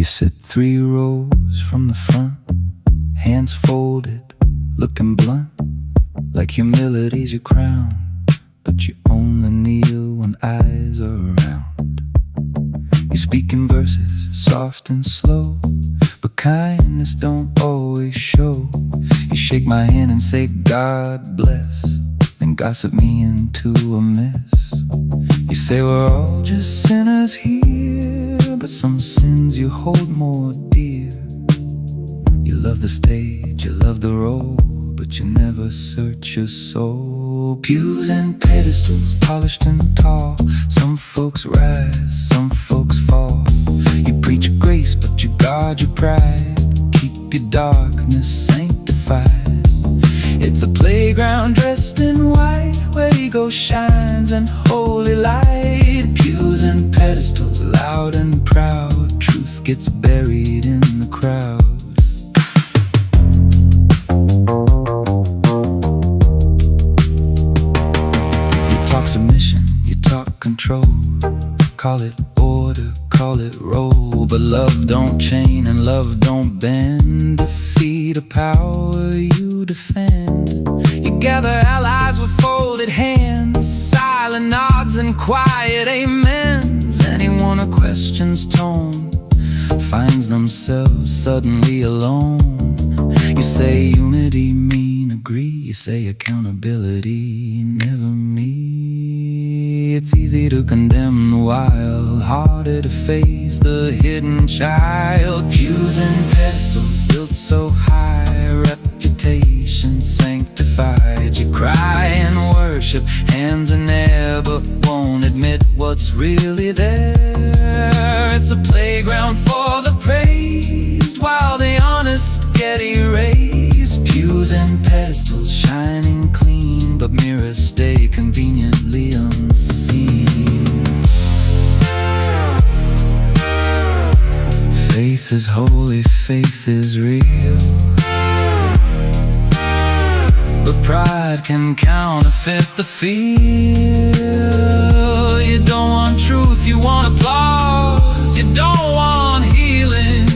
sit 3 rows from the front, hands folded, looking blunt, like humility's your crown. But you only kneel when eyes are around. You speak in verses, soft and slow, but kindness don't always show. You shake my hand and say, God bless, then gossip me into a mess. You say we're all just sinners here, but some sins you hold more dear. You love the stage, you love the role, but you never search your soul. Pews and pedestals, polished and tall, some folks rise, some folks fall. You preach grace, but you guard your pride, keep your darkness sanctified. It's a playground dressed in white, where ego shines and holy light. Pews and pedestals, loud and proud, truth gets buried in the crowd. You talk submission, you talk control, call it order, call it role. But love don't chain and love don't bend. Defeat a power you defend. You gather allies with folded hands, silent nods and quiet amens. Anyone who questions tone finds themselves suddenly alone. You say unity mean agree, you say accountability never me. It's easy to condemn the wild, harder to face the hidden child. Pews and pedestals built so high, reputation sanctified. You cry and worship, hands in air, but won't admit what's really there. It's a playground for the praised, while the honest get erased. Pews and pedestals shining clean, but mirrors stay conveniently unseen. Faith is holy, faith is real, but pride can counterfeit the feel. You don't want truth, you want applause. You don't want healing,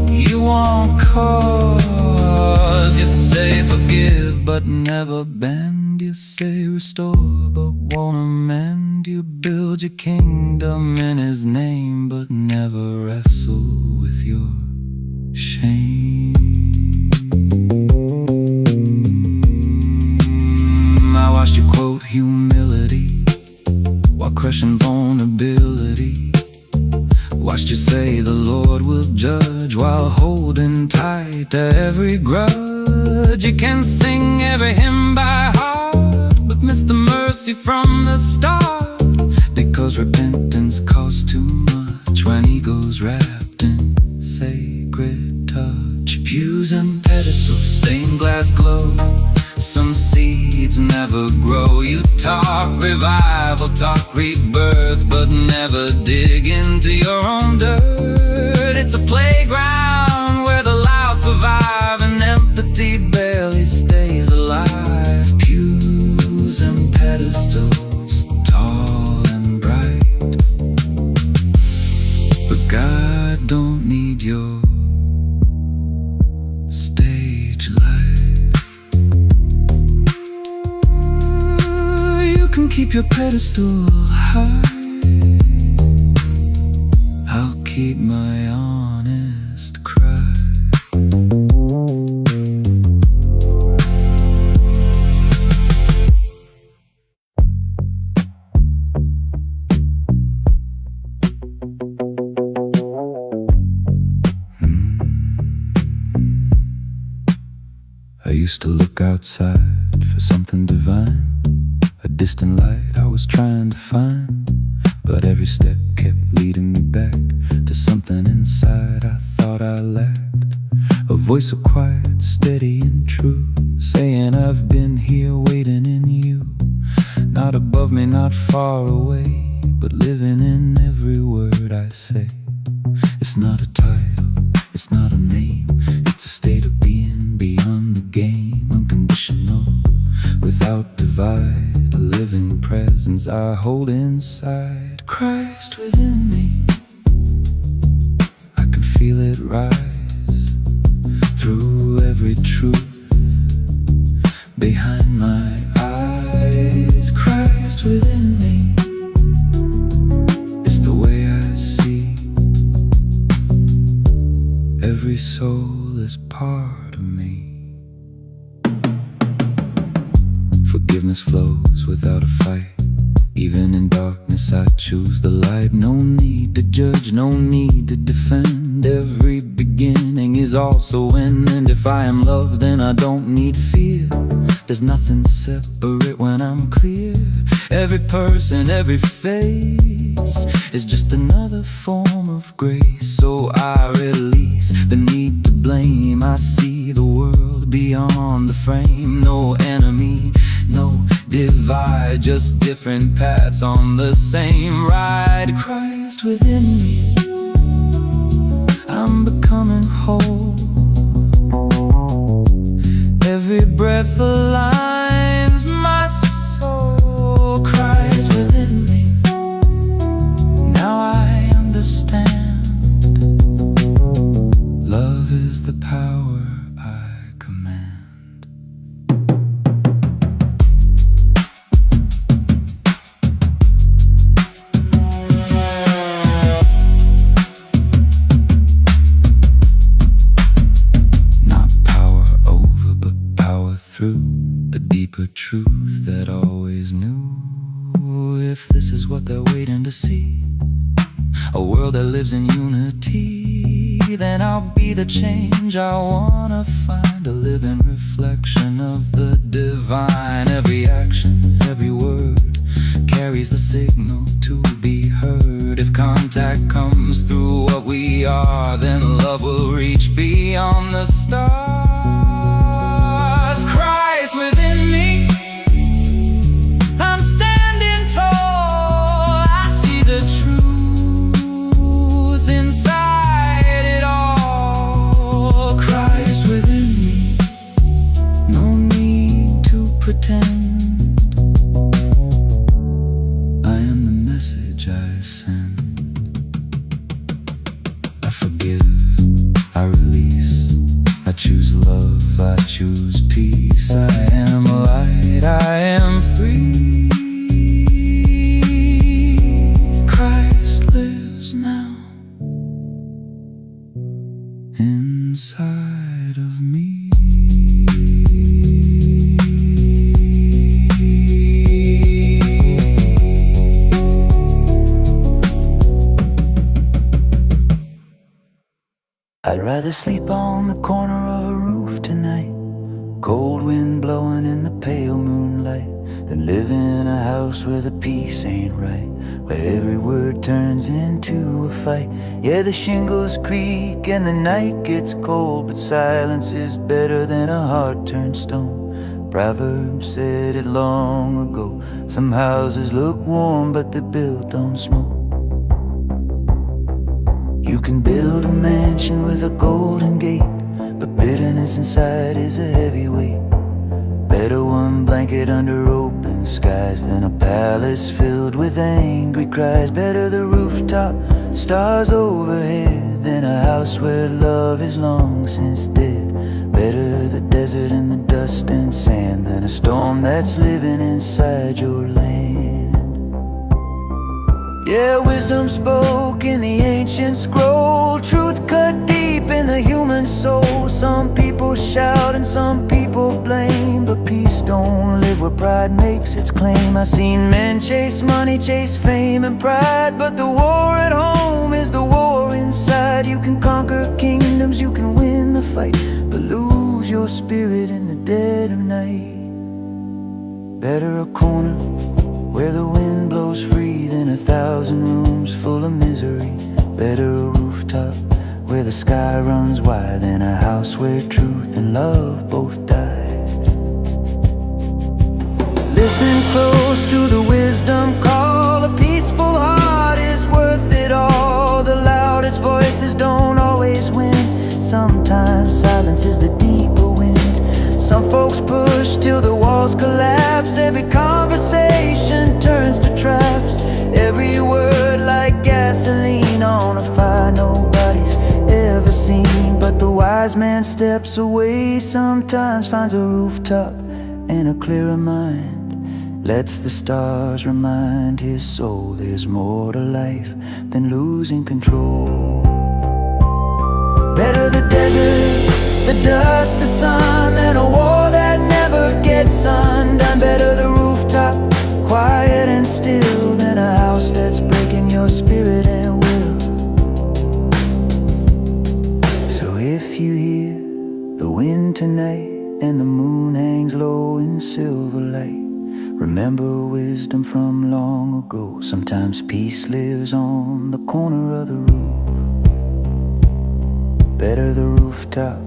you want cause. You say forgive, but never bend. You say restore, but won't amend. You build your kingdom in His name, but never wrestle with your shame. I watched you quote humility while crushing vulnerability. Watched you say the Lord will judge while holding tight to every grudge. You can sing every hymn by heart, but miss the mercy from the start, because repentance costs too much when ego's wrapped in sacred touch. Pews and pedestals, stained glass glow, some seeds never grow. You talk revival, talk rebirth, but never dig into your own dirt. It's a playground where the loud survive and empathy barely stays alive. Pews and pedestals, tall and bright, but God don't need your stage light. You can keep your pedestal high, I'll keep my honest cry. I used to look outside for something divine, a distant light I was trying to find, but every step kept leading me back to something inside I thought I lacked. A voice so quiet, steady and true, saying I've been here waiting in you. Not above me, not far away, but living in every word I say. It's not a title, it's not a name, it's a state of being beyond the game. Unconditional, without divide, a living presence I hold inside. Christ within me, Every soul is part of me. Forgiveness flows without a fight. Even in darkness I choose the light. No need to judge, no need to defend. Every beginning is also an end. If I am loved, then I don't need fear. There's nothing separate when I'm clear. Every person, every face is just another form of grace. So I release the need to blame. I see the world beyond the frame. No enemy, no divide, just different paths on the same ride. Christ within me, I'm becoming whole. Every breath aligns my soul. Christ within me, now I understand. Love is the power I command. Not power over, but power through. A deeper truth that always knew. If this is what they're waiting to see, a world that lives in unity, then I'll be the change I wanna find. A living reflection of the divine. Every action, every word carries the signal to be heard. If contact comes through what we are, then love will reach beyond the stars. Christ within me, I'm standing tall. I see the truth inside it all. Christ within me, no need to pretend. I am the message I send. I forgive, I release, I choose love, I choose peace. I am light, I am free. Christ lives now inside of me. I'd rather sleep on the corner of a roof tonight, cold wind blowing in the pale moonlight, than live in a house where the peace ain't right, where every word turns into a fight. Yeah, the shingles creak and the night gets cold, but silence is better than a heart turned stone. Proverbs said it long ago. Some houses look warm, but they're built on smoke. You can build a mansion with a golden gate, but bitterness inside is a heavy weight. Better one blanket under open skies than a palace filled with angry cries. Better the rooftop, stars overhead, than a house where love is long since dead. Better the desert and the dust and sand than a storm that's living inside your land. Yeah, wisdom spoke in the ancient scroll, truth cut deep in the human soul. Some people shout and some people blame, but peace don't live where pride makes its claim. I've seen men chase money, chase fame and pride, but the war at home is the war inside. You can conquer kingdoms, you can win the fight, but lose your spirit in the dead of night. Better a corner where the wind blows free than 1,000 rooms full of misery. Better a rooftop where the sky runs wide than a house where truth and love both died. Listen close to the wisdom call. A peaceful heart is worth it all. The loudest voices don't always win. Sometimes silence is the deeper wind. Some folks push till the walls collapse. Every conversation turns to traps. Every word like gasoline on a fire nobody's ever seen. But the wise man steps away sometimes, finds a rooftop and a clearer mind, lets the stars remind his soul there's more to life than losing control. Better the the dust, the sun, than a war that never gets undone. Better the rooftop, quiet and still, than a house that's breaking your spirit and will. So if you hear the wind tonight and the moon hangs low in silver light, remember wisdom from long ago. Sometimes peace lives on the corner of the roof. Better the rooftop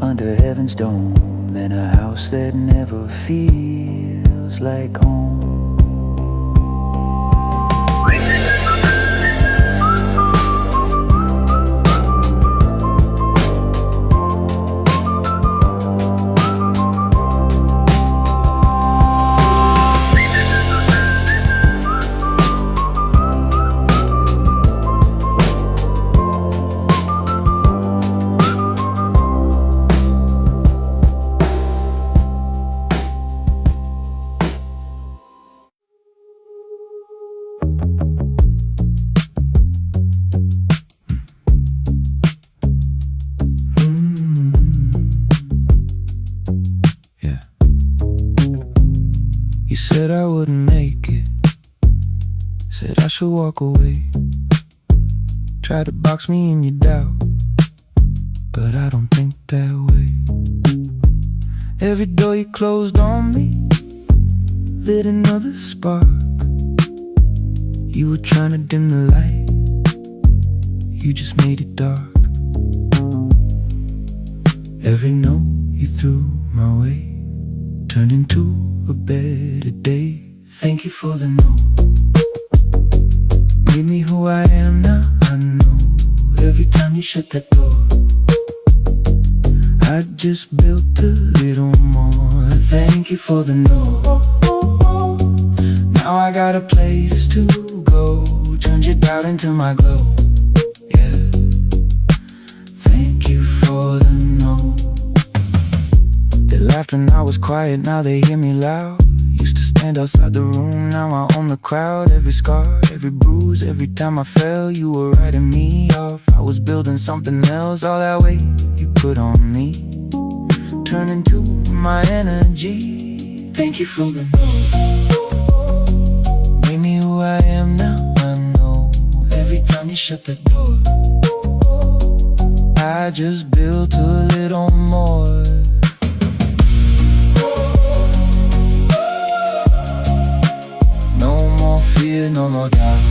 under heaven's dome than a house that never feels like home. You said I wouldn't make it, said I should walk away. Tried to box me in your doubt, but I don't think that way. Every door you closed on me lit another spark. You were trying to dim the light, you just made it dark. Every note you threw my way turned into a better day. Thank you for the note, made me who I am now. I know every time you shut that door, I just built a little more. Thank you for the note. Now I got a place to go, turned your doubt into my glow. Yeah, thank you for the note. They laughed when I was quiet, now they hear me loud. Used to stand outside the room, now I own the crowd. Every scar, every bruise, every time I fell, you were writing me off. I was building something else. All that weight you put on me turned into my energy. Thank you for the note, made me who I am now. I know every time you shut the door, I just built a little more. No more fear, no more doubt.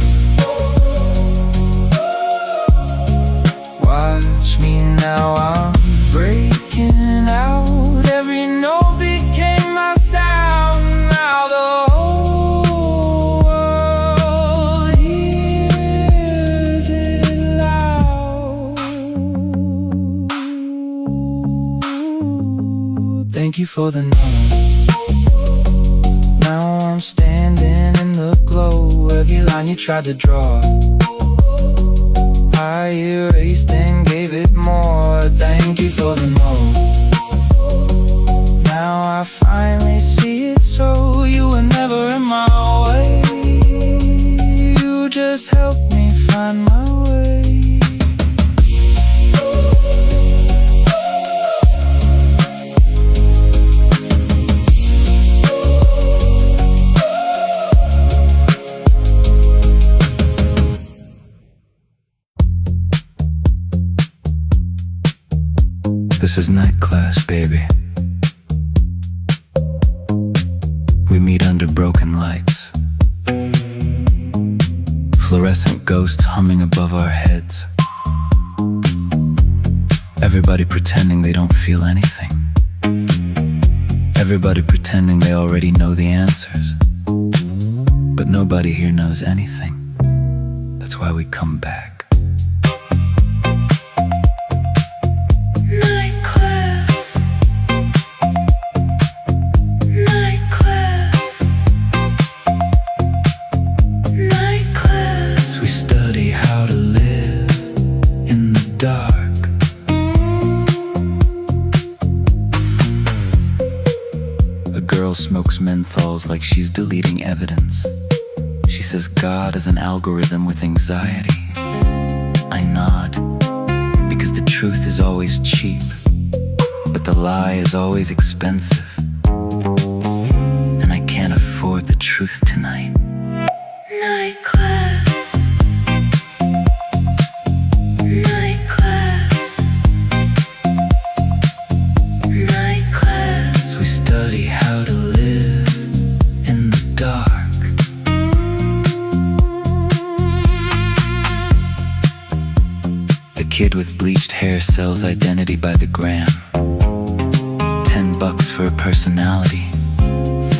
Watch me now, I'm breaking out. Every note became my sound. Now the whole world hears it loud. Thank you for the note. Now I'm standing in the glow. Every line you tried to draw, I erased and gave it more. Thank you for the note. Now I finally see it, so you were never in my way. You just helped me find my way. This is night class, baby. We meet under broken lights, fluorescent ghosts humming above our heads. Everybody pretending they don't feel anything. Everybody pretending they already know the answers. But nobody here knows anything. That's why we come back. Smokes menthols like she's deleting evidence. She says God is an algorithm with anxiety. I nod, because the truth is always cheap. the lie is always expensive, and I can't afford the truth tonight. Night class. Night class. Night class. We study how to live in the dark. A kid with bleached hair sells identity by the gram. $10 for a personality,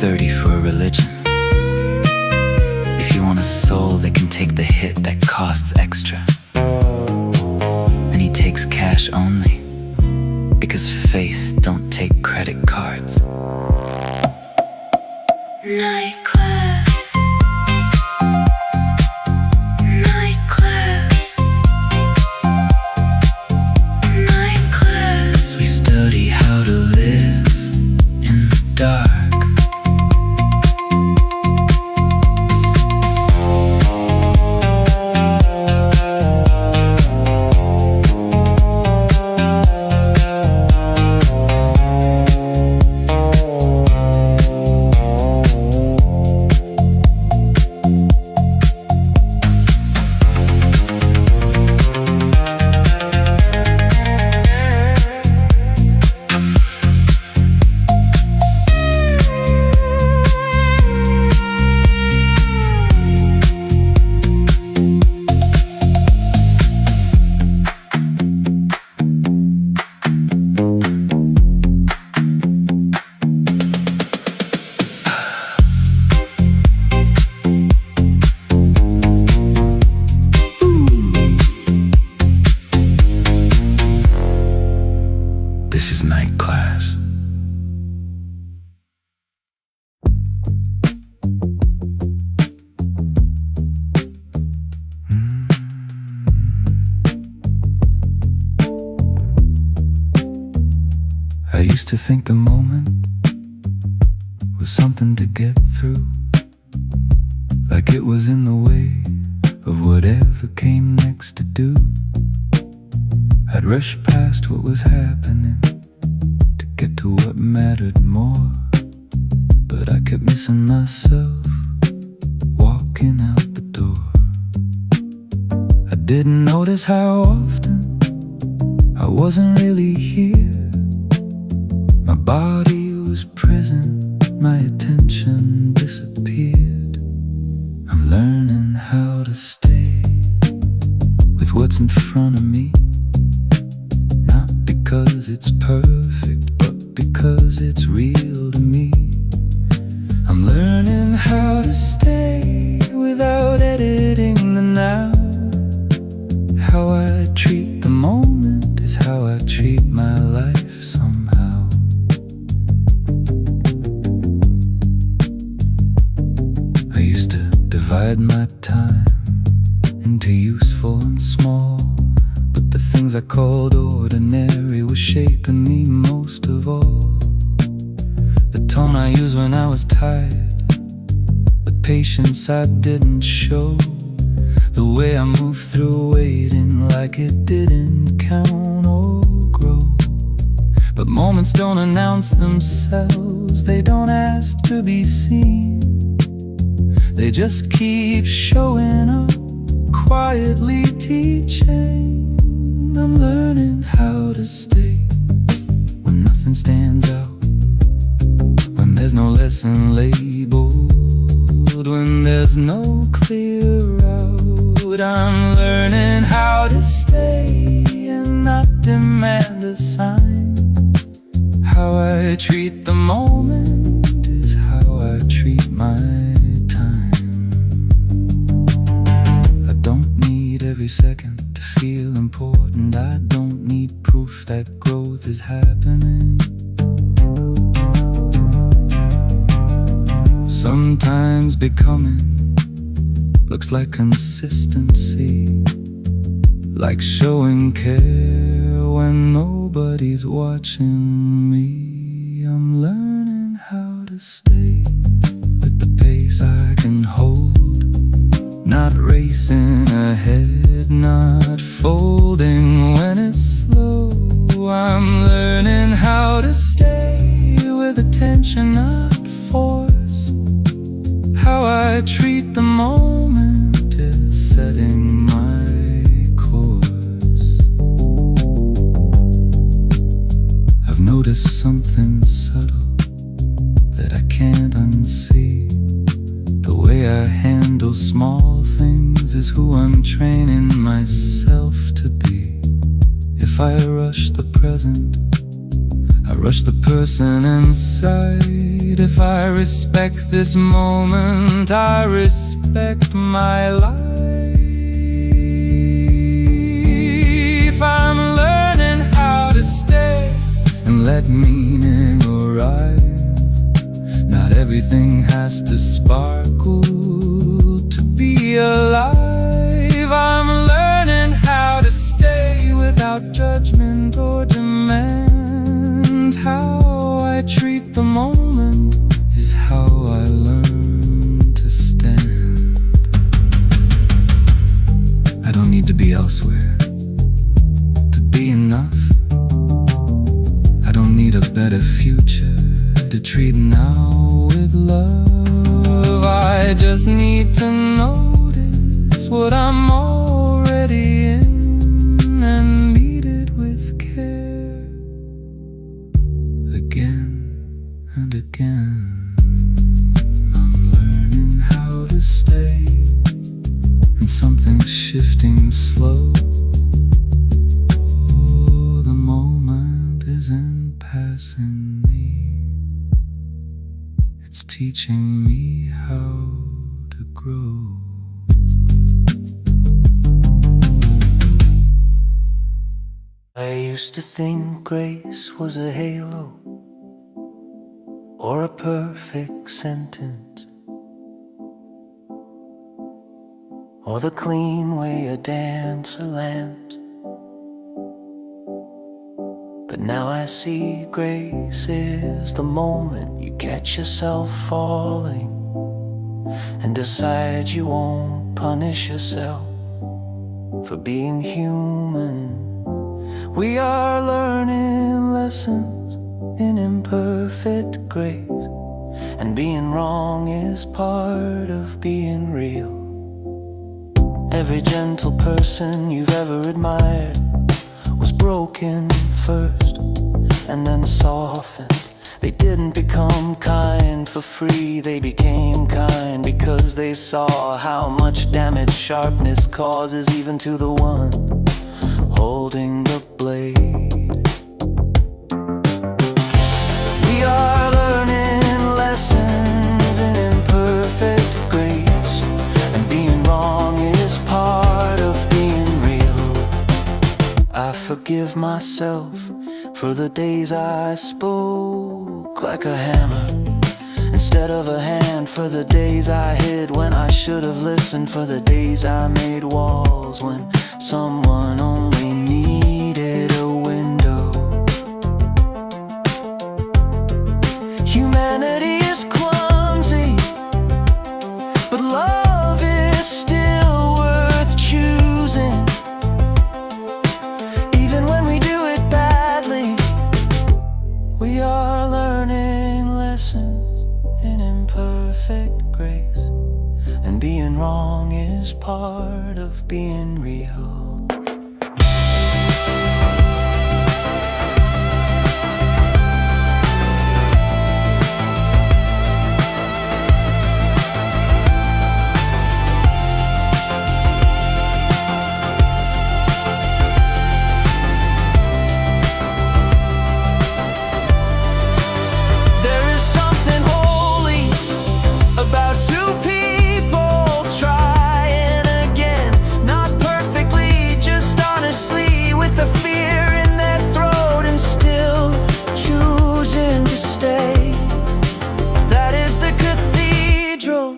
30 for a religion. If you want a soul, they can take the hit that costs extra. And he takes cash only, because faith don't take credit cards. Night class. Night class. Night class. We study how to live in the dark. This is night class. I used to think the moment was something to get through, like it was in the way of whatever came next to do. I'd rush past what was happening to get to what mattered more, but I kept missing myself walking out the door. I didn't notice how often I wasn't really here. My body was present, my attention disappeared. I'm learning how to stay with what's in front of me, not because it's perfect, but because it's real to me. I'm learning how to stay without editing the now. How I treat the moment is how I treat my life somehow. I used to divide my time into useful and small, but the things I called ordinary were shaping me most of all. The tone I used when I was tired, the patience I didn't show, the way I moved through waiting like it didn't count or grow. But moments don't announce themselves, they don't ask to be seen. They just keep showing up, quietly teaching. I'm learning how to stay when nothing stands out, when there's no lesson labeled, when there's no clear route. I'm learning how to stay and not demand a sign. How I treat the moment is how I treat my time. I don't need every second to feel important. I don't need proof that growth is happening. Sometimes becoming looks like consistency, like showing care when nobody's watching me. I'm learning how to stay with the pace I can hold, not racing ahead, not folding when it's slow. I'm learning how to nature, not force. How I treat the moment is setting my course. I've noticed something subtle that I can't unsee. The way I handle small things is who I'm training myself to be. If I rush the present, I rush the person inside. If I respect this moment, I respect my life. I'm learning how to stay and let meaning arrive. Not everything has to sparkle to be alive. I'm learning how to stay without judgment or demand. How I treat the moment is how I learn to stand. I don't need to be elsewhere to be enough. I don't need a better future to treat now with love. I just need to notice what I'm already in and meet it with care. Again and again, I'm learning how to stay, and something's shifting slow. Oh, the moment isn't passing me. It's teaching me how to grow. I used to think grace was a halo or a perfect sentence, or the clean way a dancer lands. But now I see grace is the moment you catch yourself falling and decide you won't punish yourself for being human. We are learning lessons in imperfect grace, and being wrong is part of being real. Every gentle person you've ever admired was broken first and then softened. They didn't become kind for free, they became kind because they saw how much damage sharpness causes even to the one holding the blade. We are learning lessons in imperfect grace, and being wrong is part of being real. I forgive myself for the days I spoke like a hammer instead of a hand, for the days I hid when I should have listened, for the days I made walls when someone only needed a window. Humanity is clumsy, but love is still worth choosing. Even when we do it badly, we are learning lessons in imperfect grace, and being wrong is part of being real. There is something holy about two people trying again, not perfectly, just honestly, with the fear in their throat and still choosing to stay. That is the cathedral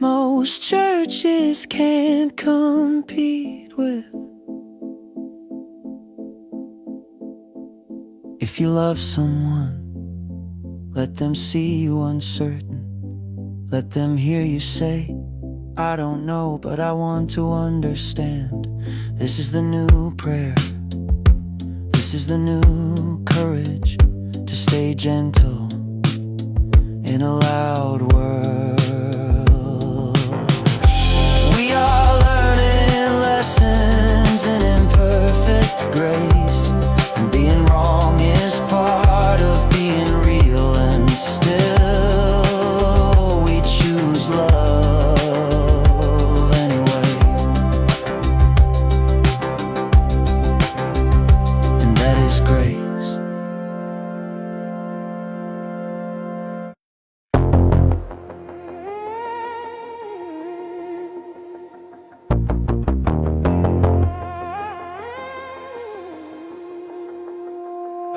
most churches can't compete with. If you love someone, let them see you uncertain. Let them hear you say, I don't know, but I want to understand. This is the new prayer. This is the new courage to stay gentle in a loud world. We are learning lessons in imperfect grace, and being wrong is part of being real, and still we choose love anyway. And that is grace.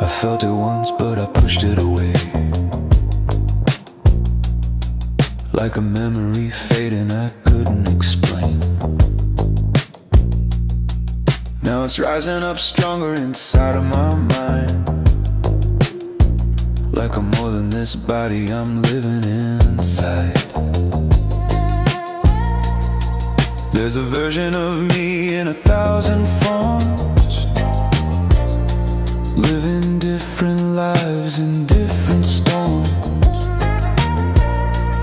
I felt it once, but I pushed it away, like a memory fading I couldn't explain. Now it's rising up stronger inside of my mind, like I'm more than this body I'm living inside. There's a version of me in 1,000 forms, living different lives in different storms,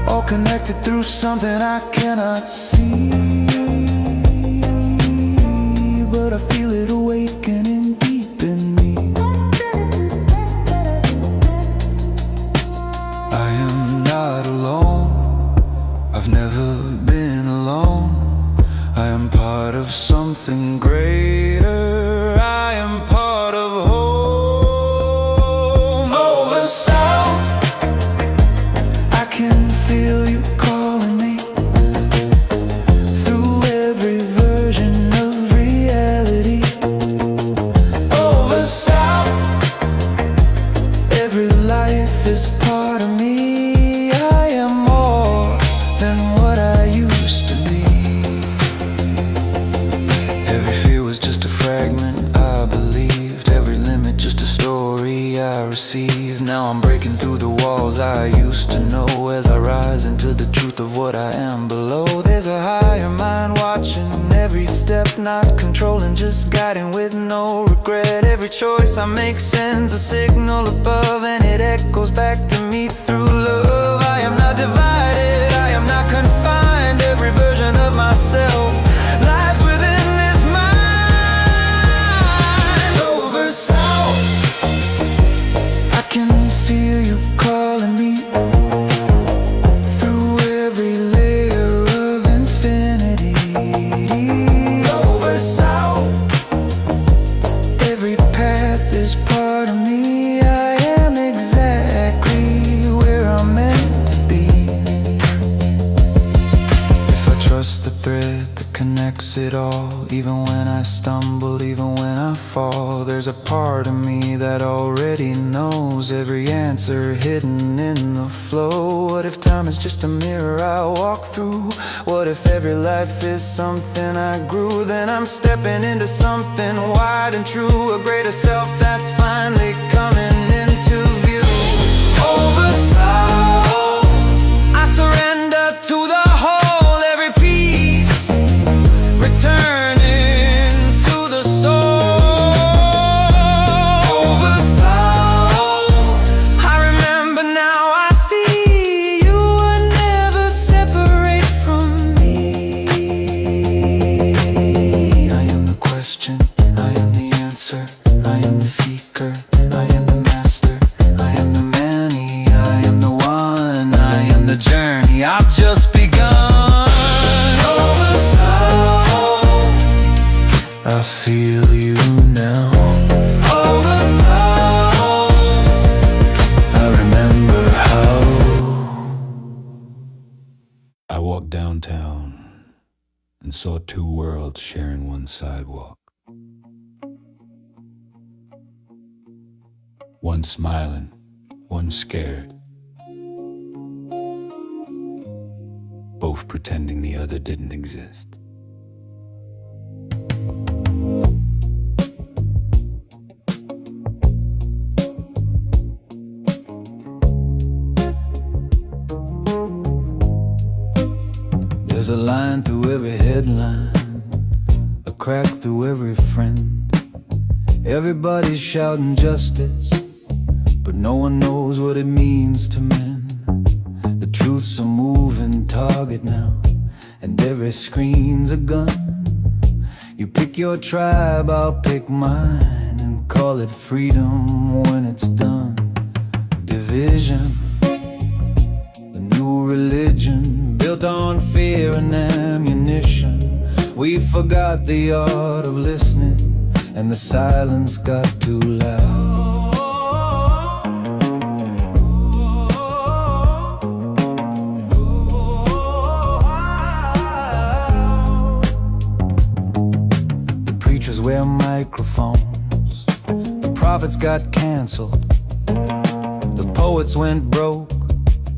all connected through something I cannot see, but I feel it awakening deep in me. I am not alone, I've never been alone. I am part of something greater, I am part of home. Over sound, I can feel you calling me, through every version of reality. Over sound, every life is part of me. I am more than what I used to be. Every fear was just a fragment I believed, every limit just a story I received. Now I'm breaking through the walls I used to know, as I rise into the truth of what I am below. There's a higher mind watching every step, not controlling, just guiding with no regret. Every choice I make sends a signal above, and it echoes back to me through love. I am not divided, I am not confined, every version of myself lives within this mind. Over sound, I can feel you calling me, through every layer of infinity. Over sound, every path is part of me. I am exactly where I'm meant to be. If I trust the thread that connects it all, even when I stumble, even when I fall, there's a part of me that already knows every answer hidden in the flow. What if time is just a mirror I walk through? What if every life is something I grew? Then I'm stepping into something wide and true, a greater self that's finally coming into view. Over soul, I surrender to the whole, every piece returning to the soul. Over soul, I remember now, I see you were never separate from me. I am the question, I am the answer, I am the seeker, I am the master, I am the many, I am the one, I am the journey I've just begun. Over soul, I feel you now. Over soul, I remember how I walked downtown and saw two worlds sharing one sidewalk. One smiling, one scared, both pretending the other didn't exist. There's a line through every headline, a crack through every friend. Everybody's shouting justice, but no one knows what it means to mend. youth's a moving target now, and every screen's a gun. You pick your tribe, I'll pick mine, and call it freedom when it's done. Division, the new religion, built on fear and ammunition. We forgot the art of listening, and the silence got too loud. Wear microphones. The prophets got canceled, the poets went broke,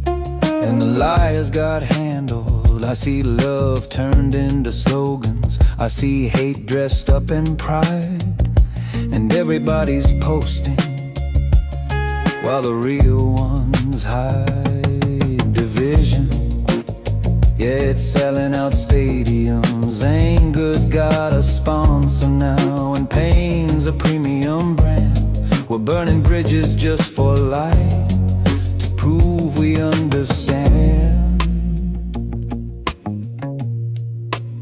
and the liars got handled. I see love turned into slogans, I see hate dressed up in pride, and everybody's posting while the real ones hide. Division, yeah, it's selling out stadiums. Anger's got a sponsor now, and pain's a premium brand. We're burning bridges just for light, to prove we understand.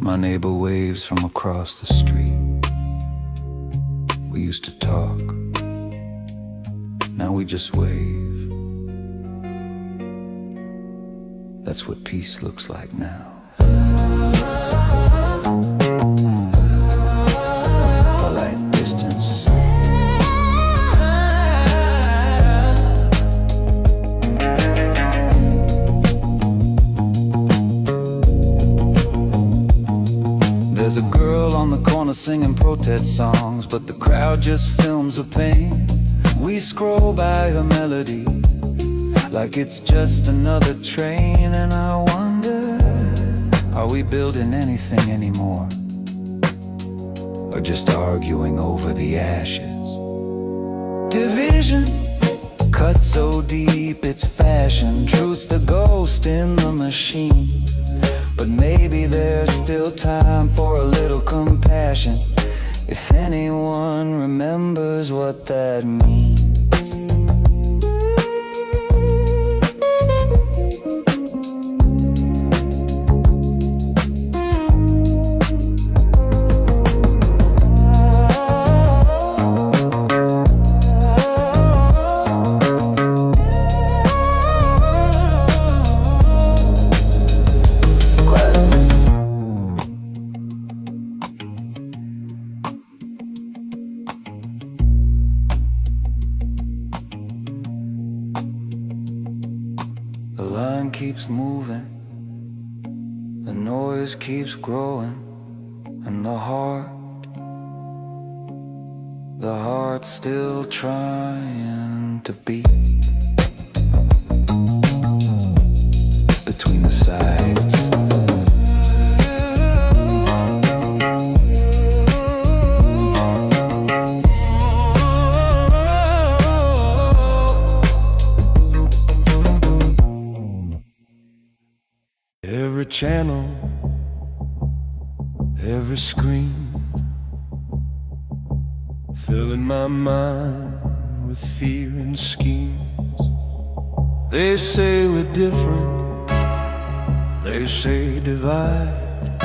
My neighbor waves from across the street. We used to talk, now we just wave. That's what peace looks like now. Polite distance. There's a girl on the corner singing protest songs, but the crowd just films the pain. We scroll by her melody like it's just another train, and I wonder, are we building anything anymore? Or just arguing over the ashes? Division, cut so deep it's fashion. Truth's the ghost in the machine, but maybe there's still time for a little compassion, if anyone remembers what that means. The line keeps moving, the noise keeps growing, and the heart's still trying to beat between the sides. Every channel, every screen, filling my mind with fear and schemes. They say we're different, they say divide,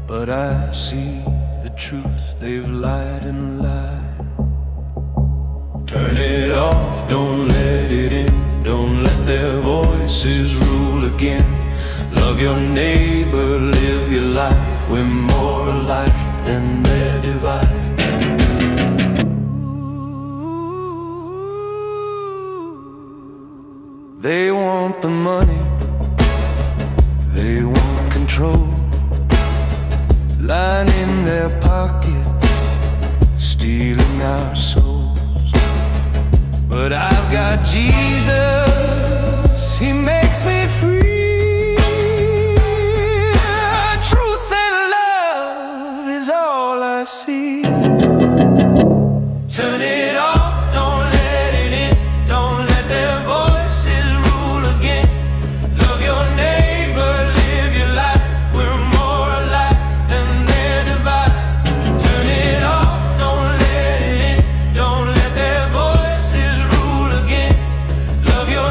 but I see the truth, they've lied and lied. Turn it off, don't let it in, don't let their voices rule again. Love your neighbor, live your life, we're more alike than their divide. They want the money, they want control, lining their pockets, stealing our souls. But I've got Jesus, He makes me free. Truth and love is all I see. Turn it off, don't let it in, don't let their voices rule again. Love your neighbor, live your life, we're more alike than their divide. Turn it off, don't let it in, don't let their voices rule again. Love your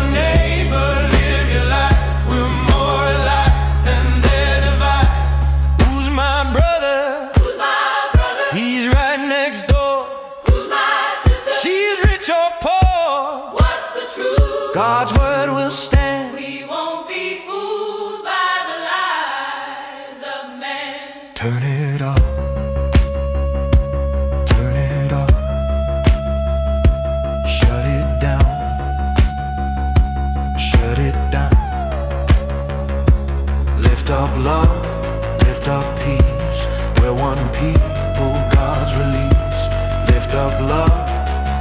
rich or poor, What's the truth? God's word will stand. We won't be fooled by the lies of man. Turn it off. Turn it off. Shut it down. Shut it down. Lift up love. Lift up peace. We're one people, God's release. Lift up love.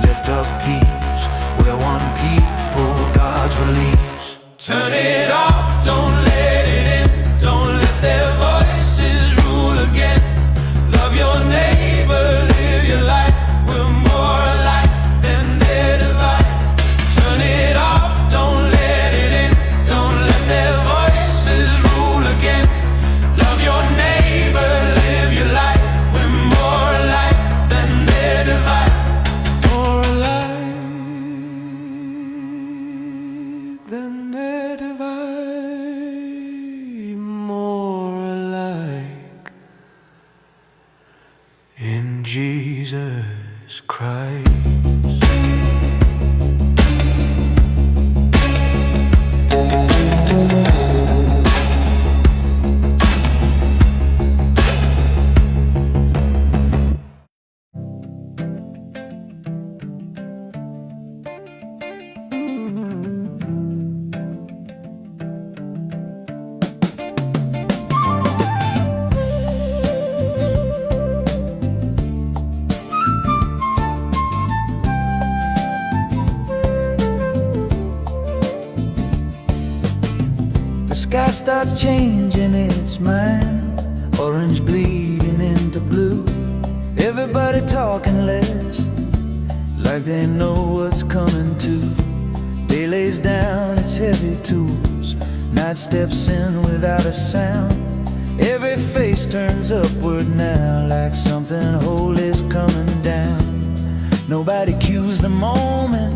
Lift up peace. We're one people, God's release. Turn it off. Don't let it in. Don't let their voices rule again. Love your neighbor, live your life. We're more alike than their divide. Turn it off, don't let it in. Don't let their voices rule again. Love your neighbor, live your life. We're more alike than their divide. More alike than their divide. More alike in Jesus Christ. The sky starts changing its mind, orange bleeding into blue. Everybody talking less, like they know what's coming to. Day lays down its heavy tools, night steps in without a sound. Every face turns upward now, like something holy's coming down. Nobody cues the moment,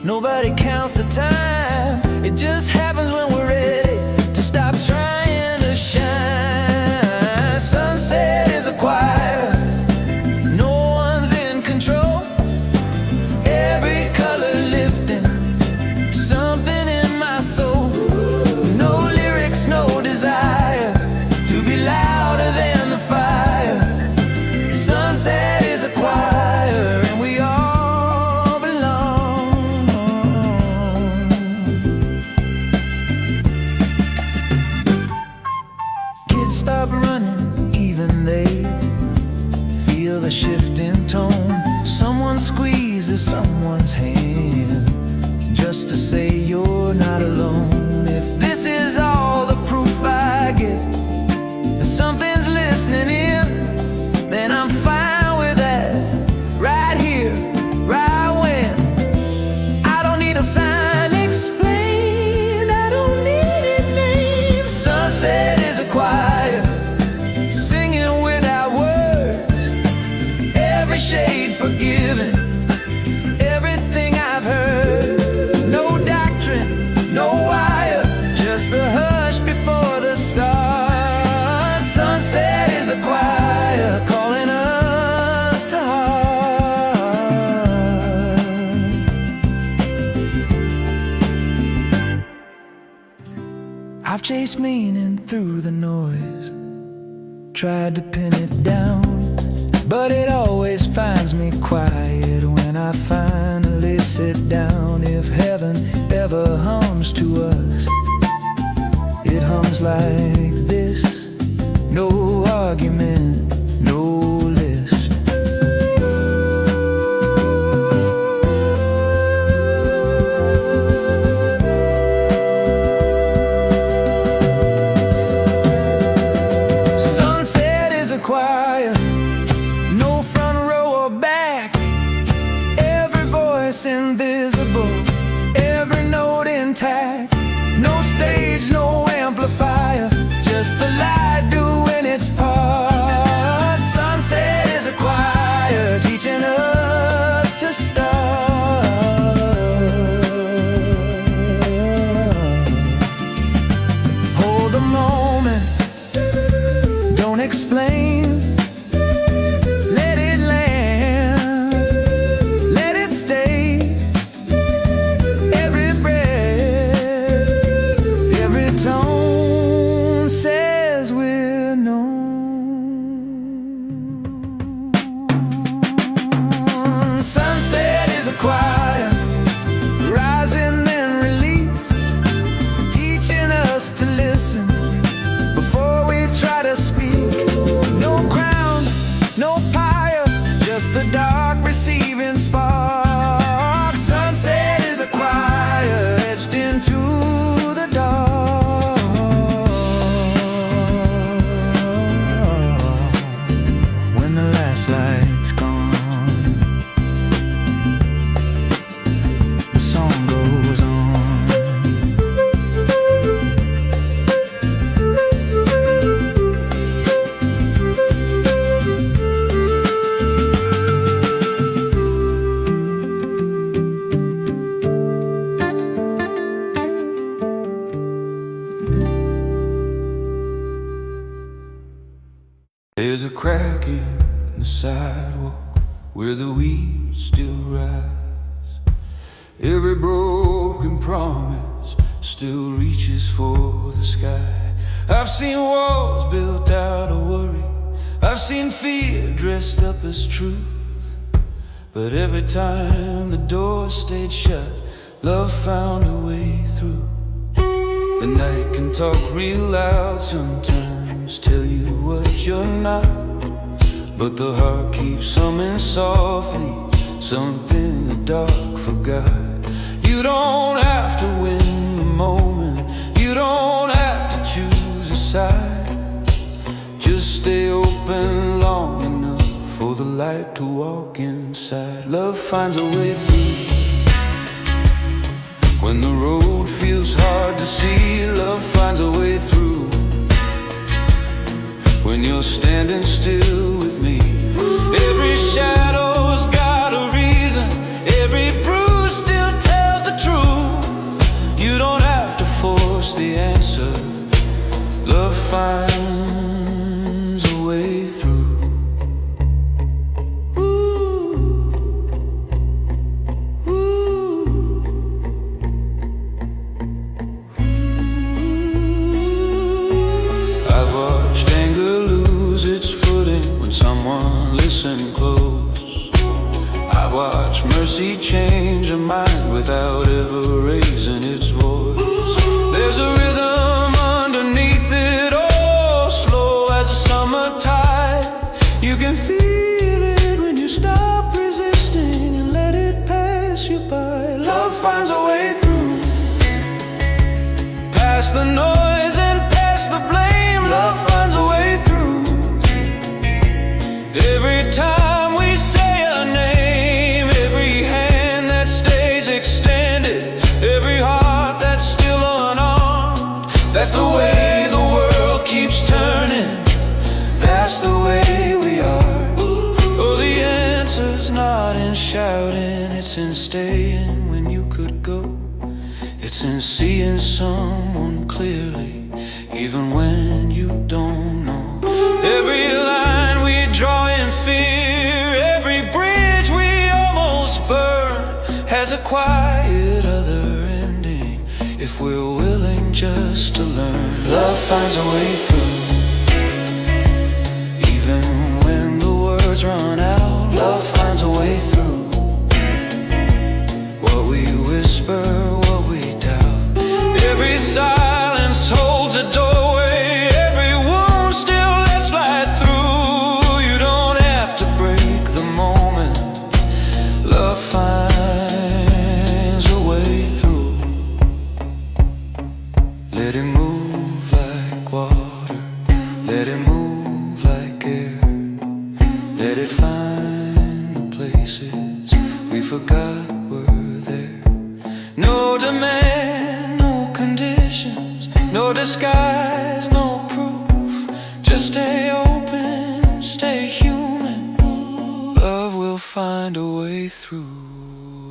nobody counts the time. It just happens when we're ready to stop trying to shine. Sunset is a choir, no one's in control. Every color lifting, something in my soul. No lyrics, no desire to be louder than the fire. Sunset is a choir, and we all belong. Kids stop running, even they feel the shift in tone. Someone squeezes someone's hand, just to say you're not alone. If this is all the proof I get that something's listening in, then I'm fine with that. Right here, right when. I don't need a sign explain, I don't need a name. Sunset is a choir, singing without words. Every shade forgiven, everything I've heard. No doctrine, no wire, just the hush before the start. Sunset is a choir, calling us to heart. I've chased meaning through the noise, tried to pin it down, but it always finds me quiet when I finally sit down. If heaven ever hums to us, it hums like this. No argument, no list. Sunset is a choir, no front row or back. Every voice invisible, every note intact. No stage, no amplifier, just the light doing its part. Sunset is a choir, teaching us to start. Hold the moment, don't explain. Let it land, let it stay. where the weeds still rise. Every broken promise still reaches for the sky. I've seen walls built out of worry, I've seen fear dressed up as truth, but every time the door stayed shut, love found a way through. The night can talk real loud sometimes, tell you what you're not, but the heart keeps humming softly, something the dark forgot. You don't have to win the moment, you don't have to choose a side. Just stay open long enough for the light to walk inside. Love finds a way through. When the road feels hard to see, love finds a way through. When you're standing still with me, every shadow's got a reason, every bruise still tells the truth. You don't have to force the answer, love finds a way through. I've watched anger lose its footing when someone listened close. I've watched mercy change a mind without ever raising its voice. There's a rhythm underneath it all, slow as a summer tide. You can feel it when you stop resisting and let it pass you by. Love finds a way through, past the noise and past the blame. Love finds a way through. Every time we say a name, every hand that stays extended, every heart that's still unarmed. That's the way the world keeps turning, that's the way we are. Oh, the answer's not in shouting, it's in staying when you could go. It's in seeing someone clearly, even when you don't know. Every line we draw in fear, every bridge we almost burn, has a quiet other ending, if we're willing just to learn. Love finds a way through. Even when the words run out, love finds a way through. What we whisper, what we doubt, every silence holds a doorway, every wound still lets light through. You don't have to break the moment, love finds a way through. Let it move like water, let it move like air, let it find the places we forgot were there. No demand, no conditions, no disguise, no proof. Just stay open, stay human. Love will find a way through.